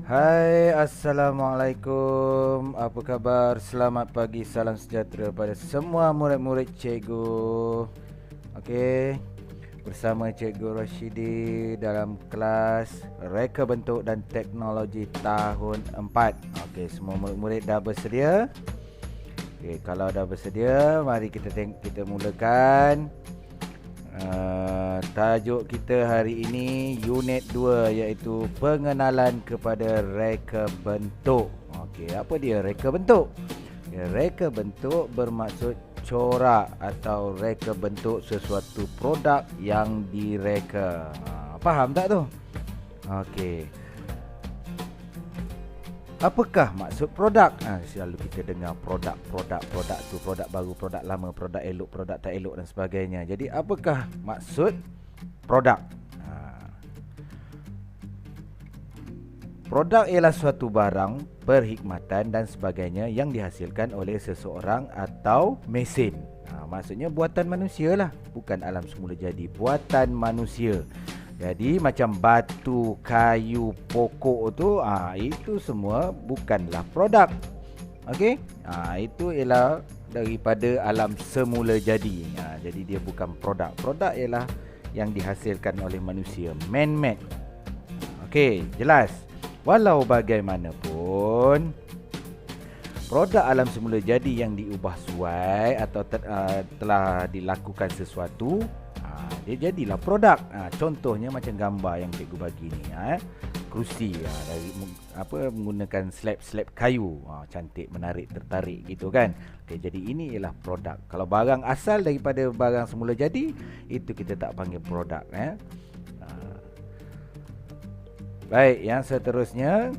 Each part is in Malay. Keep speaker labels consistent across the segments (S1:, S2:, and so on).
S1: Hai, Assalamualaikum. Apa khabar? Selamat pagi, salam sejahtera pada semua murid-murid cikgu. Okey, bersama Cikgu Rashidi dalam kelas Reka Bentuk dan Teknologi tahun 4. Okey, semua murid-murid dah bersedia? Okey, kalau dah bersedia, mari kita mulakan. Tajuk kita hari ini unit 2, iaitu pengenalan kepada reka bentuk. Okey, apa dia reka bentuk? Ya, reka bentuk bermaksud corak atau reka bentuk sesuatu produk yang direka. Faham tak tu? Okey. Apakah maksud produk? Selalu kita dengar produk tu, produk baru, produk lama, produk elok, produk tak elok dan sebagainya. Jadi apakah maksud produk? Produk ialah suatu barang, perkhidmatan dan sebagainya yang dihasilkan oleh seseorang atau mesin. Maksudnya buatan manusia lah, bukan alam semula jadi, buatan manusia. Jadi macam batu, kayu, pokok tu, itu semua bukanlah produk. Okey? Itu ialah daripada alam semula jadi. Jadi dia bukan produk. Produk ialah yang dihasilkan oleh manusia, man-made. Okey, jelas. Walau bagaimanapun, produk alam semula jadi yang diubah suai atau telah dilakukan sesuatu, dia jadilah produk. Contohnya macam gambar yang cikgu bagi ni, kerusi dari menggunakan slab kayu, cantik, menarik, tertarik gitu kan. Okey, jadi ini ialah produk. Kalau barang asal daripada barang semula jadi, itu kita tak panggil produk. Baik, yang seterusnya,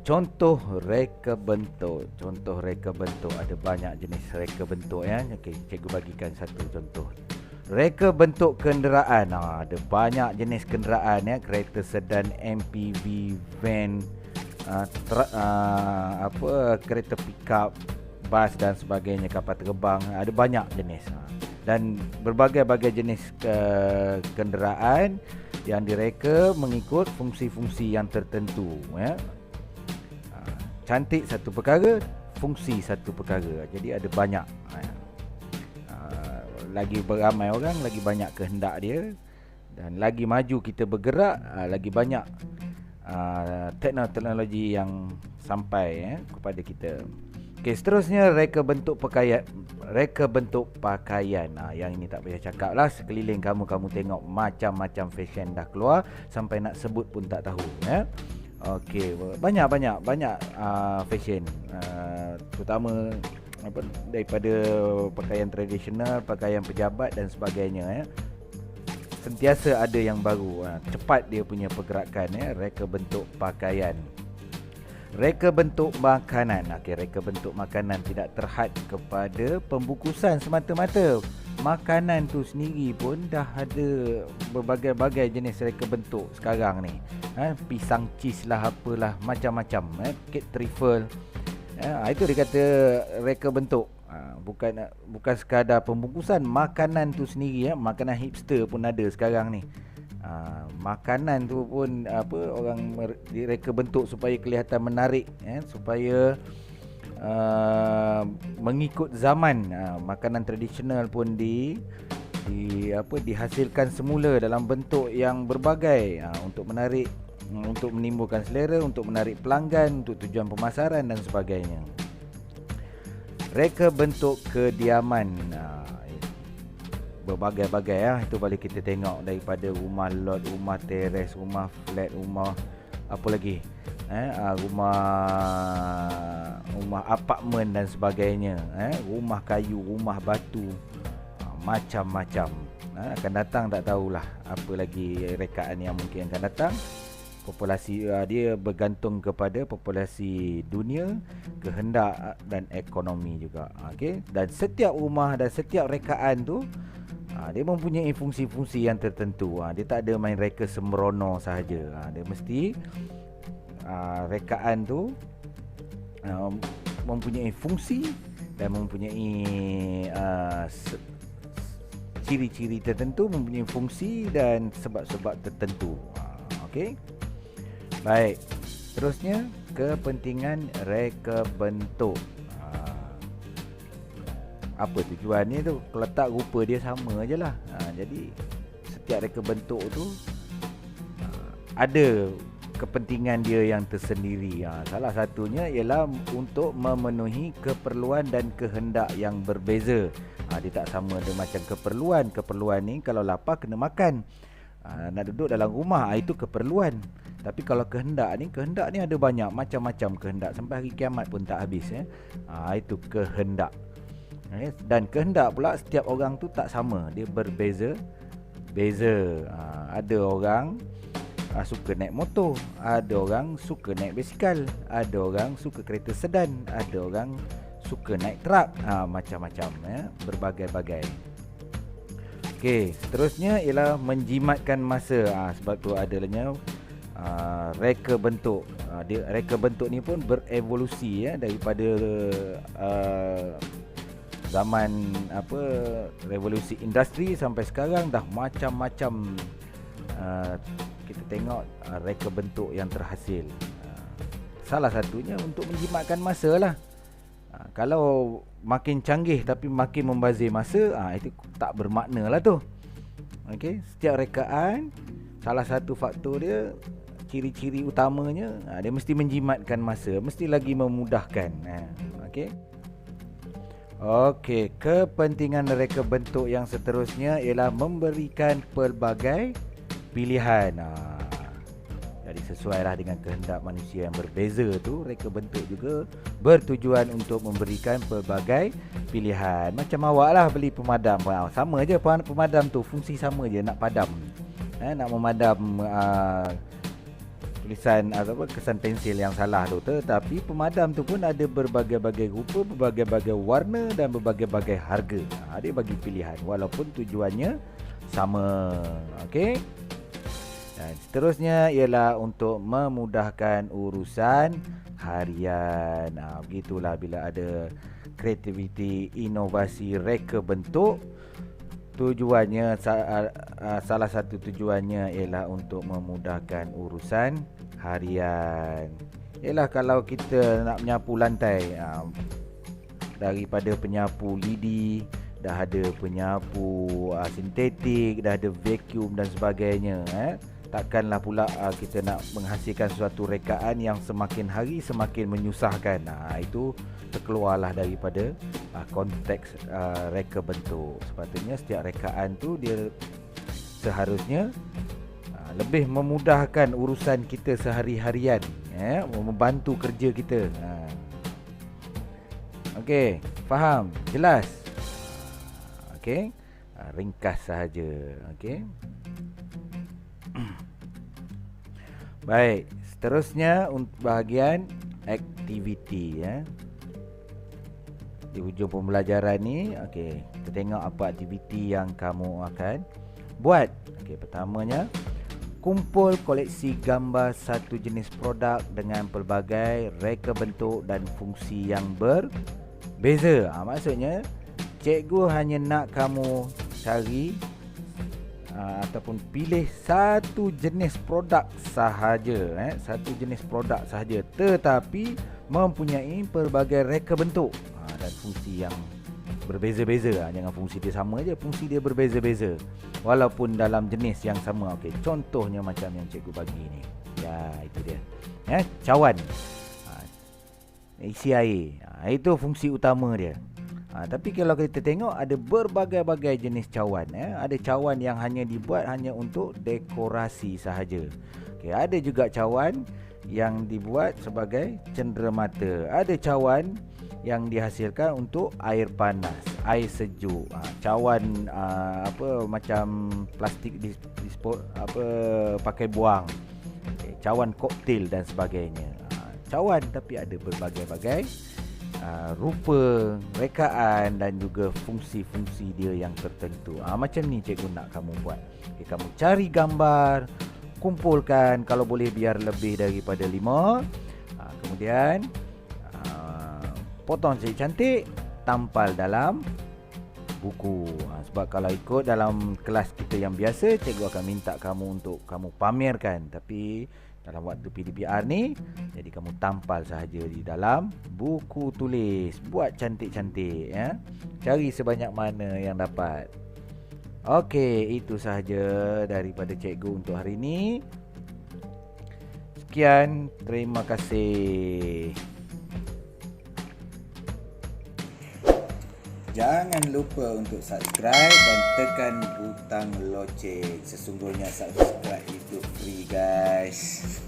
S1: contoh reka bentuk. Contoh reka bentuk, ada banyak jenis reka bentuk ya. Okey, cikgu bagikan satu contoh. Reka bentuk kenderaan. Ada banyak jenis kenderaan ya, kereta sedan, MPV, van, kereta pickup, bas dan sebagainya, kapal terbang. Ada banyak jenis. Dan berbagai-bagai jenis kenderaan yang direka mengikut fungsi-fungsi yang tertentu ya. Cantik satu perkara, fungsi satu perkara. Jadi ada banyak. Lagi beramai orang, lagi banyak kehendak dia. Dan lagi maju kita bergerak, lagi banyak teknologi yang sampai kepada kita. Okey, seterusnya reka bentuk pakaian. Reka bentuk pakaian. Yang ini tak payah cakap lah. Sekeliling kamu tengok macam-macam fashion dah keluar, sampai nak sebut pun tak tahu ya. Okey, banyak fashion, terutama daripada pakaian tradisional, pakaian pejabat dan sebagainya ya. Sentiasa ada yang baru. Cepat dia punya pergerakan ya. Reka bentuk pakaian. Reka bentuk makanan. Okey, reka bentuk makanan tidak terhad kepada pembungkusan semata-mata. Makanan tu sendiri pun dah ada berbagai-bagai jenis reka bentuk sekarang ni. Pisang cheese lah, apalah, macam-macam. Kek trifle. Itu dia kata reka bentuk. Bukan sekadar pembungkusan, makanan tu sendiri ya. Makanan hipster pun ada sekarang ni. Makanan tu pun orang direka bentuk supaya kelihatan menarik ya, supaya mengikut zaman. Makanan tradisional pun dihasilkan semula dalam bentuk yang berbagai, untuk menarik, untuk menimbulkan selera, untuk menarik pelanggan, untuk tujuan pemasaran dan sebagainya. Reka bentuk kediaman. Berbagai-bagai ya. Itu boleh kita tengok daripada rumah lot, rumah teres, rumah flat, rumah apa lagi, rumah apartmen dan sebagainya, rumah kayu, rumah batu, macam-macam. Akan datang tak tahulah apa lagi rekaan yang mungkin akan datang. Populasi dia bergantung kepada populasi dunia, kehendak dan ekonomi juga. Okey, dan setiap rumah dan setiap rekaan tu dia mempunyai fungsi-fungsi yang tertentu. Dia tak ada main reka sembrono sahaja. Dia mesti rekaan tu mempunyai fungsi dan mempunyai ciri-ciri tertentu, mempunyai fungsi dan sebab-sebab tertentu. Okey. Baik. Seterusnya, kepentingan reka bentuk. Apa tujuannya tu? Letak rupa dia sama je lah. Jadi setiap reka bentuk tu ada kepentingan dia yang tersendiri. Salah satunya ialah untuk memenuhi keperluan dan kehendak yang berbeza. Dia tak sama ada macam keperluan. Keperluan ni kalau lapar kena makan. Nak duduk dalam rumah, itu keperluan. Tapi kalau kehendak ni ada banyak macam-macam kehendak. Sampai hari kiamat pun tak habis. Itu kehendak. Dan kehendak pula setiap orang tu tak sama. Dia berbeza-beza. Ada orang suka naik motor, ada orang suka naik basikal, ada orang suka kereta sedan, ada orang suka naik truk. Macam-macam, berbagai-bagai. Okey, seterusnya ialah menjimatkan masa. Sebab tu adanya reka bentuk. Reka bentuk ni pun berevolusi daripada zaman revolusi industri sampai sekarang dah macam-macam. Kita tengok reka bentuk yang terhasil. Salah satunya untuk menjimatkan masa lah. Kalau makin canggih tapi makin membazir masa, itu tak bermakna lah tu. Okey, setiap rekaan, salah satu faktor dia, ciri-ciri utamanya, dia mesti menjimatkan masa, mesti lagi memudahkan. Okey. Okey, kepentingan reka bentuk yang seterusnya ialah memberikan pelbagai pilihan. Jadi sesuailah dengan kehendak manusia yang berbeza tu, reka bentuk juga bertujuan untuk memberikan pelbagai pilihan. Macam awak lah beli pemadam, sama je pemadam tu, fungsi sama je, nak padam, nak memadam tulisan atau kesan pensil yang salah tu. Tetapi pemadam tu pun ada berbagai-bagai rupa, berbagai-bagai warna dan berbagai-bagai harga. Dia bagi pilihan walaupun tujuannya sama. Okey. Dan seterusnya ialah untuk memudahkan urusan harian. Begitulah bila ada kreativiti, inovasi, reka bentuk. Tujuannya, salah satu tujuannya ialah untuk memudahkan urusan harian. Ialah kalau kita nak menyapu lantai, daripada penyapu lidi, dah ada penyapu sintetik, dah ada vacuum dan sebagainya. Takkanlah pula kita nak menghasilkan suatu rekaan yang semakin hari semakin menyusahkan. Itu terkeluarlah daripada konteks reka bentuk. Sepatutnya setiap rekaan tu dia seharusnya lebih memudahkan urusan kita sehari-harian, membantu kerja kita. Okey, faham? Jelas? Okey, ringkas sahaja. Okey. Baik, seterusnya untuk bahagian aktiviti. Di hujung pembelajaran ni, okey, kita tengok apa aktiviti yang kamu akan buat. Okey, pertamanya, kumpul koleksi gambar satu jenis produk dengan pelbagai reka bentuk dan fungsi yang berbeza. Maksudnya, cikgu hanya nak kamu cari ataupun pilih satu jenis produk sahaja, satu jenis produk sahaja, tetapi mempunyai pelbagai reka bentuk dan fungsi yang berbeza-beza. Jangan fungsi dia sama je, fungsi dia berbeza-beza walaupun dalam jenis yang sama. Okey, contohnya macam yang cikgu bagi ni. Ya, itu dia. Cawan, isi air. Itu fungsi utama dia. Tapi kalau kita tengok ada berbagai-bagai jenis cawan. Ada cawan yang hanya dibuat hanya untuk dekorasi sahaja. Okay, ada juga cawan yang dibuat sebagai cenderamata. Ada cawan yang dihasilkan untuk air panas, air sejuk. Cawan macam plastik pakai buang. Okay, cawan koktail dan sebagainya. Cawan tapi ada berbagai-bagai rupa, rekaan dan juga fungsi-fungsi dia yang tertentu. Macam ni cikgu nak kamu buat. Okay, kamu cari gambar, kumpulkan kalau boleh biar lebih daripada 5. Kemudian potong cantik-cantik, tampal dalam buku. Sebab kalau ikut dalam kelas kita yang biasa, cikgu akan minta kamu untuk kamu pamerkan. Tapi dalam waktu PDPR ni. Jadi kamu tampal sahaja di dalam buku tulis. Buat cantik-cantik ya. Cari sebanyak mana yang dapat. Okey, itu sahaja daripada cikgu untuk hari ini. Sekian, terima kasih. Jangan lupa untuk subscribe dan tekan butang loceng. Sesungguhnya subscribe itu free guys.